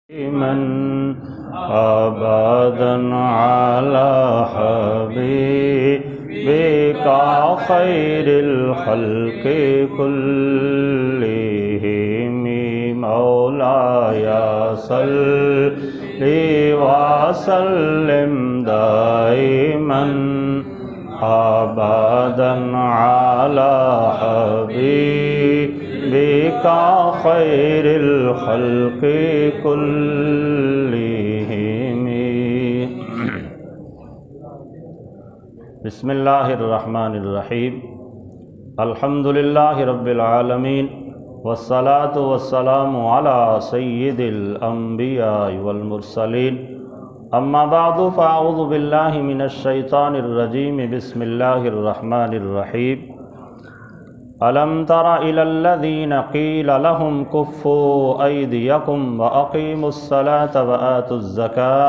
من أبدا على حبيبك خير الخلق كلهم مولاي صل وسلم دائما أبدا على حبيبك خير الخلق كلهم. بسم اللہ الرحمن الرحیم. الحمد للہ رب العالمین والصلاة والسلام علی سید الانبیاء والمرسلین. اما بعد فاعوذ باللہ من الشیطان الرجیم. بسم اللہ الرحمن الرحیم. ألم تر إلى الذين قيل لهم كفوا أيديكم وأقيموا الصلاة وآتوا الزكاة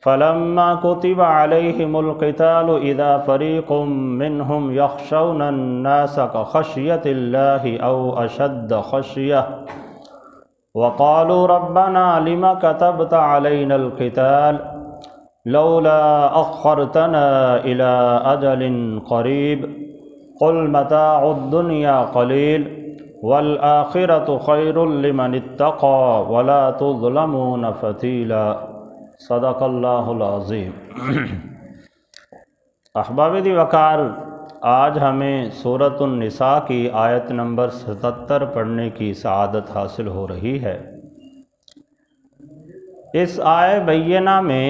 فلما كتب عليهم القتال إذا فريق منهم يخشون الناس كخشية الله أو أشد خشية وقالوا ربنا لم كتبت علينا القتال لولا أخرتنا إلى أجل قريب قل متاع الدنيا قليل والآخرة خير لمن اتقى ولا تظلمون فتيلا. صدق اللہ العظیم. احباب دی وقار، آج ہمیں سورۃ النساء کی آیت نمبر 77 پڑھنے کی سعادت حاصل ہو رہی ہے. اس آیہ بینہ میں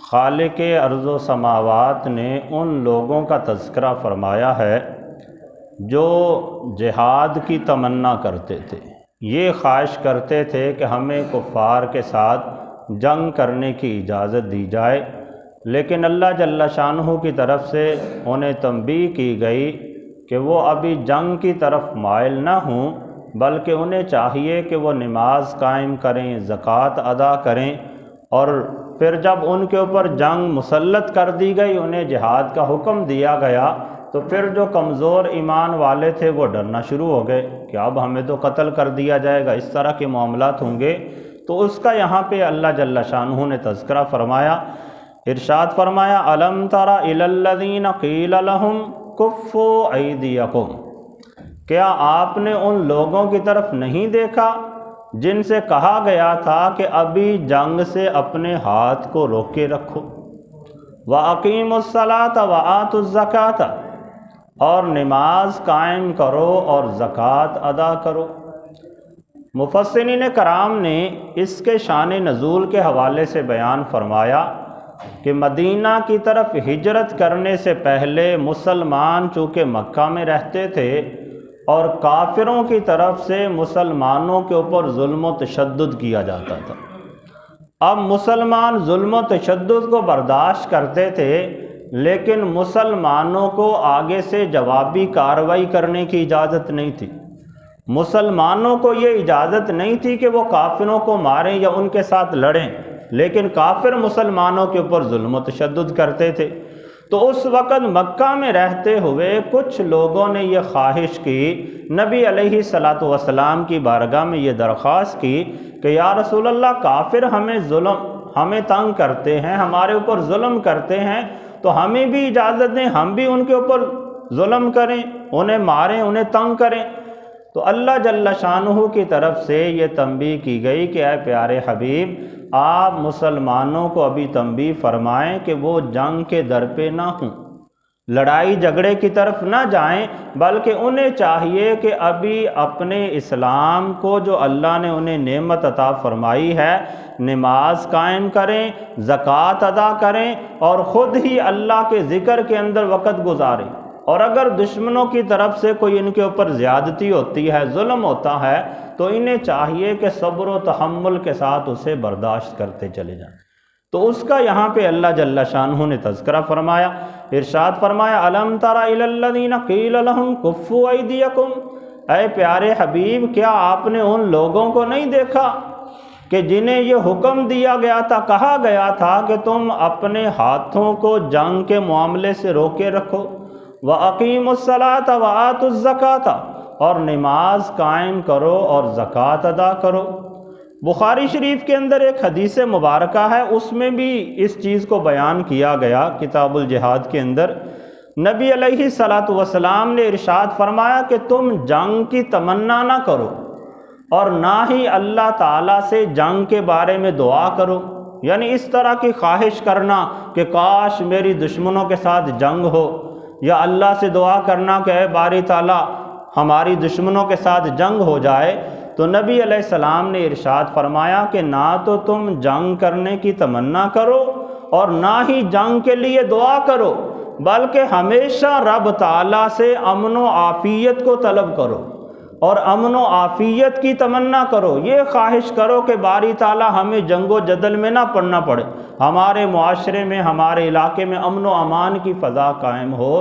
خالق ارض و سماوات نے ان لوگوں کا تذکرہ فرمایا ہے جو جہاد کی تمنا کرتے تھے. یہ خواہش کرتے تھے کہ ہمیں کفار کے ساتھ جنگ کرنے کی اجازت دی جائے، لیکن اللہ جل شانہ کی طرف سے انہیں تنبیہ کی گئی کہ وہ ابھی جنگ کی طرف مائل نہ ہوں، بلکہ انہیں چاہیے کہ وہ نماز قائم کریں، زکوٰۃ ادا کریں، اور پھر جب ان کے اوپر جنگ مسلط کر دی گئی، انہیں جہاد کا حکم دیا گیا، تو پھر جو کمزور ایمان والے تھے وہ ڈرنا شروع ہو گئے کہ اب ہمیں تو قتل کر دیا جائے گا، اس طرح کے معاملات ہوں گے. تو اس کا یہاں پہ اللہ جل شانہ نے تذکرہ فرمایا. ارشاد فرمایا الم تر الی الذین قیل لہم کفوا ایدیکم. کیا آپ نے ان لوگوں کی طرف نہیں دیکھا جن سے کہا گیا تھا کہ ابھی جنگ سے اپنے ہاتھ کو روکے رکھو. وَأَقِيمُوا الصَّلَاةَ وَآتُوا الزَّكَاةَ، اور نماز قائم کرو اور زکوٰۃ ادا کرو. مفسرین کرام نے اس کے شان نزول کے حوالے سے بیان فرمایا کہ مدینہ کی طرف ہجرت کرنے سے پہلے مسلمان چونکہ مکہ میں رہتے تھے اور کافروں کی طرف سے مسلمانوں کے اوپر ظلم و تشدد کیا جاتا تھا. اب مسلمان ظلم و تشدد کو برداشت کرتے تھے، لیکن مسلمانوں کو آگے سے جوابی کارروائی کرنے کی اجازت نہیں تھی. مسلمانوں کو یہ اجازت نہیں تھی کہ وہ کافروں کو ماریں یا ان کے ساتھ لڑیں، لیکن کافر مسلمانوں کے اوپر ظلم و تشدد کرتے تھے. تو اس وقت مکہ میں رہتے ہوئے کچھ لوگوں نے یہ خواہش کی، نبی علیہ الصلاۃ والسلام کی بارگاہ میں یہ درخواست کی کہ یا رسول اللہ، کافر ہمیں تنگ کرتے ہیں، ہمارے اوپر ظلم کرتے ہیں، تو ہمیں بھی اجازت دیں، ہم بھی ان کے اوپر ظلم کریں، انہیں ماریں، انہیں تنگ کریں. تو اللہ جل شانہ کی طرف سے یہ تنبیہ کی گئی کہ اے پیارے حبیب، آپ مسلمانوں کو ابھی تنبیہ فرمائیں کہ وہ جنگ کے در پہ نہ ہوں، لڑائی جھگڑے کی طرف نہ جائیں، بلکہ انہیں چاہیے کہ ابھی اپنے اسلام کو جو اللہ نے انہیں نعمت عطا فرمائی ہے، نماز قائم کریں، زکوٰۃ ادا کریں، اور خود ہی اللہ کے ذکر کے اندر وقت گزاریں. اور اگر دشمنوں کی طرف سے کوئی ان کے اوپر زیادتی ہوتی ہے، ظلم ہوتا ہے، تو انہیں چاہیے کہ صبر و تحمل کے ساتھ اسے برداشت کرتے چلے جائیں. تو اس کا یہاں پہ اللہ جل شانہ نے تذکرہ فرمایا. ارشاد فرمایا الم تر الی الذین قیل لہم کفوا ایدیکم. اے پیارے حبیب، کیا آپ نے ان لوگوں کو نہیں دیکھا کہ جنہیں یہ حکم دیا گیا تھا، کہا گیا تھا کہ تم اپنے ہاتھوں کو جنگ کے معاملے سے روکے رکھو. وَأَقِيمُوا الصَّلَاةَ وَآتُوا الزَّكَاةَ، اور نماز قائم کرو اور زکوٰۃ ادا کرو. بخاری شریف کے اندر ایک حدیث مبارکہ ہے، اس میں بھی اس چیز کو بیان کیا گیا۔ کتاب الجہاد کے اندر نبی علیہ الصلاۃ والسلام نے ارشاد فرمایا کہ تم جنگ کی تمنا نہ کرو اور نہ ہی اللہ تعالیٰ سے جنگ کے بارے میں دعا کرو، یعنی اس طرح کی خواہش کرنا کہ کاش میری دشمنوں کے ساتھ جنگ ہو، یا اللہ سے دعا کرنا کہ اے باری تعالیٰ ہماری دشمنوں کے ساتھ جنگ ہو جائے۔ تو نبی علیہ السلام نے ارشاد فرمایا کہ نہ تو تم جنگ کرنے کی تمنا کرو اور نہ ہی جنگ کے لیے دعا کرو، بلکہ ہمیشہ رب تعالیٰ سے امن و عافیت کو طلب کرو اور امن و عافیت کی تمنا کرو۔ یہ خواہش کرو کہ باری تعالیٰ ہمیں جنگ و جدل میں نہ پڑنا پڑے، ہمارے معاشرے میں ہمارے علاقے میں امن و امان کی فضا قائم ہو۔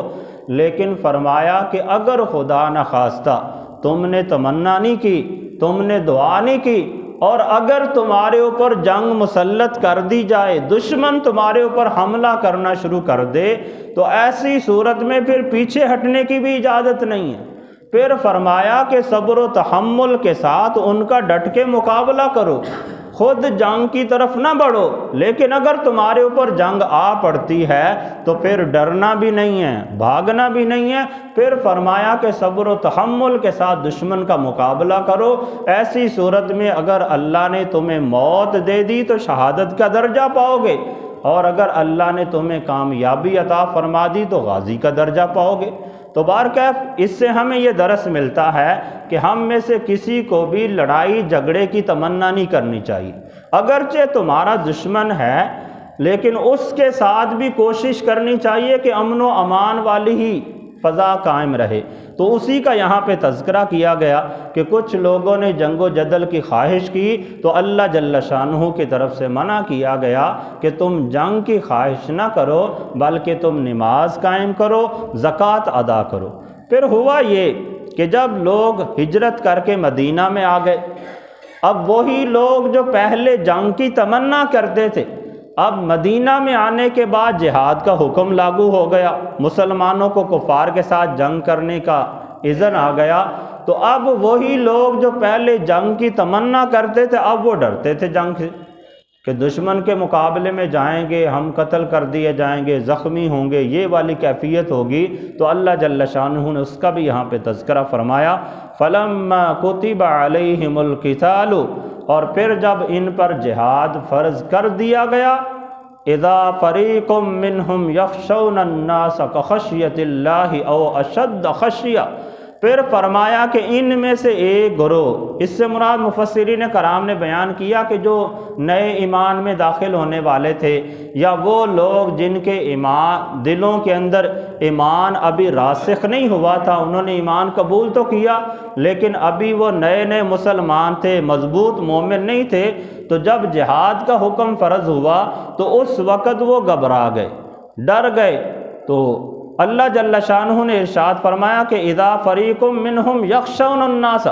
لیکن فرمایا کہ اگر خدا نخواستہ تم نے تمنا نہیں کی، تم نے دعا نہیں کی، اور اگر تمہارے اوپر جنگ مسلط کر دی جائے، دشمن تمہارے اوپر حملہ کرنا شروع کر دے، تو ایسی صورت میں پھر پیچھے ہٹنے کی بھی اجازت نہیں ہے۔ پھر فرمایا کہ صبر و تحمل کے ساتھ ان کا ڈٹ کے مقابلہ کرو، خود جنگ کی طرف نہ بڑھو، لیکن اگر تمہارے اوپر جنگ آ پڑتی ہے تو پھر ڈرنا بھی نہیں ہے، بھاگنا بھی نہیں ہے۔ پھر فرمایا کہ صبر و تحمل کے ساتھ دشمن کا مقابلہ کرو، ایسی صورت میں اگر اللہ نے تمہیں موت دے دی تو شہادت کا درجہ پاؤ گے، اور اگر اللہ نے تمہیں کامیابی عطا فرما دی تو غازی کا درجہ پاؤ گے۔ تو بہرکیف اس سے ہمیں یہ درس ملتا ہے کہ ہم میں سے کسی کو بھی لڑائی جھگڑے کی تمنا نہیں کرنی چاہیے، اگرچہ تمہارا دشمن ہے لیکن اس کے ساتھ بھی کوشش کرنی چاہیے کہ امن و امان والی ہی فضا قائم رہے۔ تو اسی کا یہاں پہ تذکرہ کیا گیا کہ کچھ لوگوں نے جنگ و جدل کی خواہش کی تو اللہ جل شانہ کی طرف سے منع کیا گیا کہ تم جنگ کی خواہش نہ کرو، بلکہ تم نماز قائم کرو، زکوٰۃ ادا کرو۔ پھر ہوا یہ کہ جب لوگ ہجرت کر کے مدینہ میں آ گئے، اب وہی لوگ جو پہلے جنگ کی تمنا کرتے تھے، اب مدینہ میں آنے کے بعد جہاد کا حکم لاگو ہو گیا، مسلمانوں کو کفار کے ساتھ جنگ کرنے کا اذن آ گیا، تو اب وہی لوگ جو پہلے جنگ کی تمنا کرتے تھے اب وہ ڈرتے تھے جنگ سے کہ دشمن کے مقابلے میں جائیں گے، ہم قتل کر دیے جائیں گے، زخمی ہوں گے، یہ والی کیفیت ہوگی۔ تو اللہ جل شانہ نے اس کا بھی یہاں پہ تذکرہ فرمایا، فَلَمَّا كُتِبَ عَلَيْهِمُ الْقِتَالُ، اور پھر جب ان پر جہاد فرض کر دیا گیا، اِذَا فَرِيقٌ مِّنْهُمْ يَخْشَوْنَ النَّاسَ كَخَشْيَةِ اللَّهِ أَوْ أَشَدَّ خَشْيَةً، پھر فرمایا کہ ان میں سے ایک گروہ، اس سے مراد مفسرین کرام نے بیان کیا کہ جو نئے ایمان میں داخل ہونے والے تھے، یا وہ لوگ جن کے ایمان دلوں کے اندر ایمان ابھی راسخ نہیں ہوا تھا، انہوں نے ایمان قبول تو کیا لیکن ابھی وہ نئے نئے مسلمان تھے، مضبوط مومن نہیں تھے، تو جب جہاد کا حکم فرض ہوا تو اس وقت وہ گھبرا گئے، ڈر گئے۔ تو اللہ جل شانہ نے ارشاد فرمایا کہ اذا فریق منہم یخشون الناس،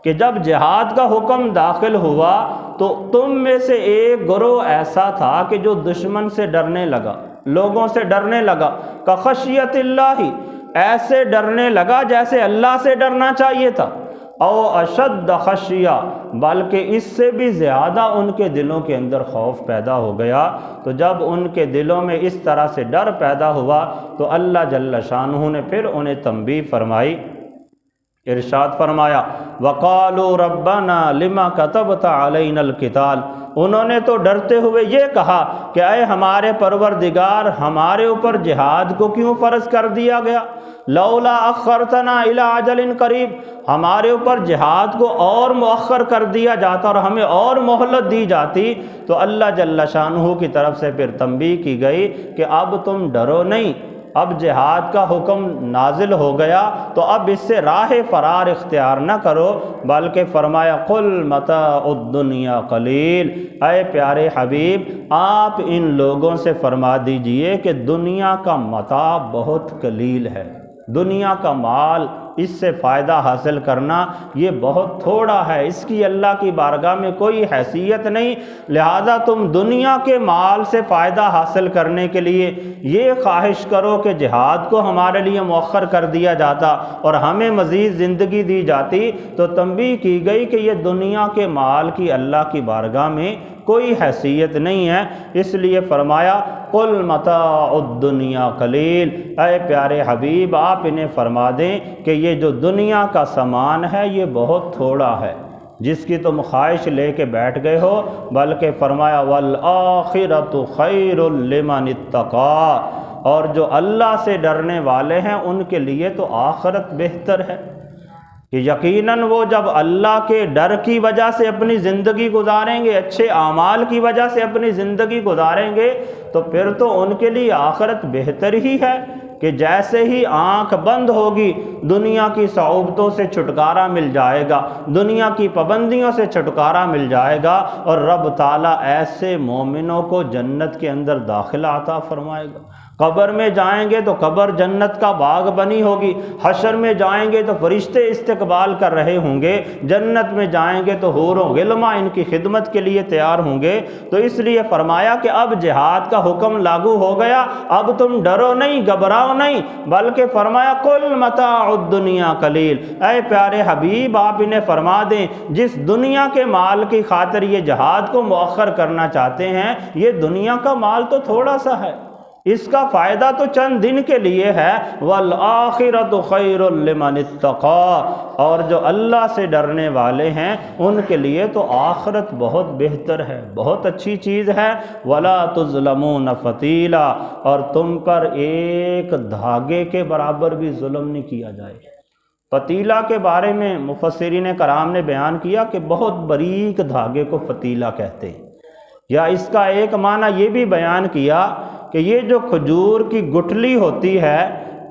کہ جب جہاد کا حکم داخل ہوا تو تم میں سے ایک گروہ ایسا تھا کہ جو دشمن سے ڈرنے لگا، لوگوں سے ڈرنے لگا، کخشیت اللہ، ایسے ڈرنے لگا جیسے اللہ سے ڈرنا چاہیے تھا، او اشد خشیہ، بلکہ اس سے بھی زیادہ ان کے دلوں کے اندر خوف پیدا ہو گیا۔ تو جب ان کے دلوں میں اس طرح سے ڈر پیدا ہوا تو اللہ جل شانہ نے پھر انہیں تنبیہ فرمائی، ارشاد فرمایا وَقَالُوا رَبَّنَا لِمَا كَتَبْتَ عَلَيْنَا الْقِتَالَ، انہوں نے تو ڈرتے ہوئے یہ کہا کہ اے ہمارے پروردگار، ہمارے اوپر جہاد کو کیوں فرض کر دیا گیا؟ لولا اخرتنا الی اجل قریب، ہمارے اوپر جہاد کو اور مؤخر کر دیا جاتا اور ہمیں اور مہلت دی جاتی۔ تو اللہ جل شانہ کی طرف سے پھر تنبیہ کی گئی کہ اب تم ڈرو نہیں، اب جہاد کا حکم نازل ہو گیا تو اب اس سے راہ فرار اختیار نہ کرو، بلکہ فرمایا قل متاع الدنیا قلیل، اے پیارے حبیب آپ ان لوگوں سے فرما دیجئے کہ دنیا کا متاع بہت قلیل ہے، دنیا کا مال اس سے فائدہ حاصل کرنا یہ بہت تھوڑا ہے، اس کی اللہ کی بارگاہ میں کوئی حیثیت نہیں۔ لہذا تم دنیا کے مال سے فائدہ حاصل کرنے کے لیے یہ خواہش کرو کہ جہاد کو ہمارے لیے مؤخر کر دیا جاتا اور ہمیں مزید زندگی دی جاتی، تو تنبیہ کی گئی کہ یہ دنیا کے مال کی اللہ کی بارگاہ میں کوئی حیثیت نہیں ہے۔ اس لیے فرمایا قل متاع الدنیا قلیل، اے پیارے حبیب آپ انہیں فرما دیں کہ یہ جو دنیا کا سامان ہے یہ بہت تھوڑا ہے جس کی تم خواہش لے کے بیٹھ گئے ہو، بلکہ فرمایا والآخرۃ خیر لمن اتقی، اور جو اللہ سے ڈرنے والے ہیں ان کے لیے تو آخرت بہتر ہے کہ یقیناً وہ جب اللہ کے ڈر کی وجہ سے اپنی زندگی گزاریں گے، اچھے اعمال کی وجہ سے اپنی زندگی گزاریں گے، تو پھر تو ان کے لیے آخرت بہتر ہی ہے کہ جیسے ہی آنکھ بند ہوگی دنیا کی صعوبتوں سے چھٹکارا مل جائے گا، دنیا کی پابندیوں سے چھٹکارا مل جائے گا، اور رب تعالیٰ ایسے مومنوں کو جنت کے اندر داخلہ عطا فرمائے گا۔ قبر میں جائیں گے تو قبر جنت کا باغ بنی ہوگی، حشر میں جائیں گے تو فرشتے استقبال کر رہے ہوں گے، جنت میں جائیں گے تو حور و غلماں ان کی خدمت کے لیے تیار ہوں گے۔ تو اس لیے فرمایا کہ اب جہاد کا حکم لاگو ہو گیا، اب تم ڈرو نہیں، گھبراؤ نہیں، بلکہ فرمایا قل متاع الدنیا قلیل، اے پیارے حبیب آپ انہیں فرما دیں جس دنیا کے مال کی خاطر یہ جہاد کو مؤخر کرنا چاہتے ہیں، یہ دنیا کا مال تو تھوڑا سا ہے، اس کا فائدہ تو چند دن کے لیے ہے۔ والآخرۃ خیر لمن اتقی، اور جو اللہ سے ڈرنے والے ہیں ان کے لیے تو آخرت بہت بہتر ہے، بہت اچھی چیز ہے۔ ولا تظلمون فتیلا، اور تم پر ایک دھاگے کے برابر بھی ظلم نہیں کیا جائے۔ فتیلہ کے بارے میں مفسرین کرام نے بیان کیا کہ بہت باریک دھاگے کو فتیلہ کہتے ہیں، یا اس کا ایک معنی یہ بھی بیان کیا کہ یہ جو کھجور کی گٹھلی ہوتی ہے،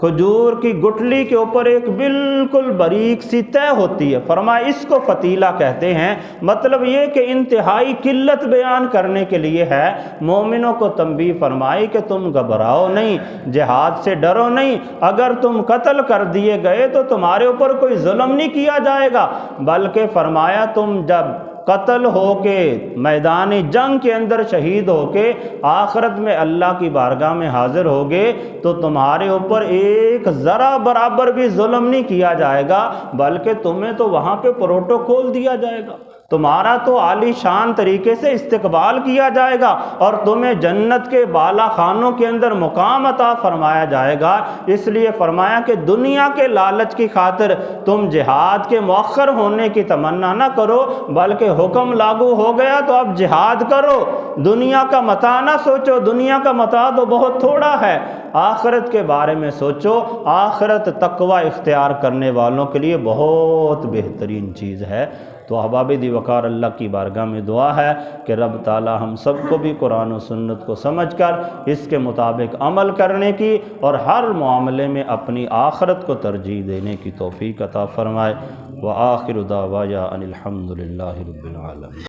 کھجور کی گٹھلی کے اوپر ایک بالکل باریک سی تہ ہوتی ہے، فرمایا اس کو فتیلہ کہتے ہیں۔ مطلب یہ کہ انتہائی قلت بیان کرنے کے لیے ہے، مومنوں کو تنبیہ فرمائی کہ تم گھبراؤ نہیں، جہاد سے ڈرو نہیں، اگر تم قتل کر دیے گئے تو تمہارے اوپر کوئی ظلم نہیں کیا جائے گا، بلکہ فرمایا تم جب قتل ہو کے میدان جنگ کے اندر شہید ہو کے آخرت میں اللہ کی بارگاہ میں حاضر ہوگے تو تمہارے اوپر ایک ذرا برابر بھی ظلم نہیں کیا جائے گا، بلکہ تمہیں تو وہاں پہ پروٹوکول دیا جائے گا، تمہارا تو عالی شان طریقے سے استقبال کیا جائے گا، اور تمہیں جنت کے بالا خانوں کے اندر مقام عطا فرمایا جائے گا۔ اس لیے فرمایا کہ دنیا کے لالچ کی خاطر تم جہاد کے مؤخر ہونے کی تمنا نہ کرو، بلکہ حکم لاگو ہو گیا تو اب جہاد کرو، دنیا کا متاع نہ سوچو، دنیا کا متاع تو بہت تھوڑا ہے، آخرت کے بارے میں سوچو، آخرت تقوی اختیار کرنے والوں کے لیے بہت بہترین چیز ہے۔ تو احباب دی وقار اللہ کی بارگاہ میں دعا ہے کہ رب تعالی ہم سب کو بھی قرآن و سنت کو سمجھ کر اس کے مطابق عمل کرنے کی اور ہر معاملے میں اپنی آخرت کو ترجیح دینے کی توفیق عطا فرمائے۔ وآخر دعوانا ان الحمد للہ رب العالمین۔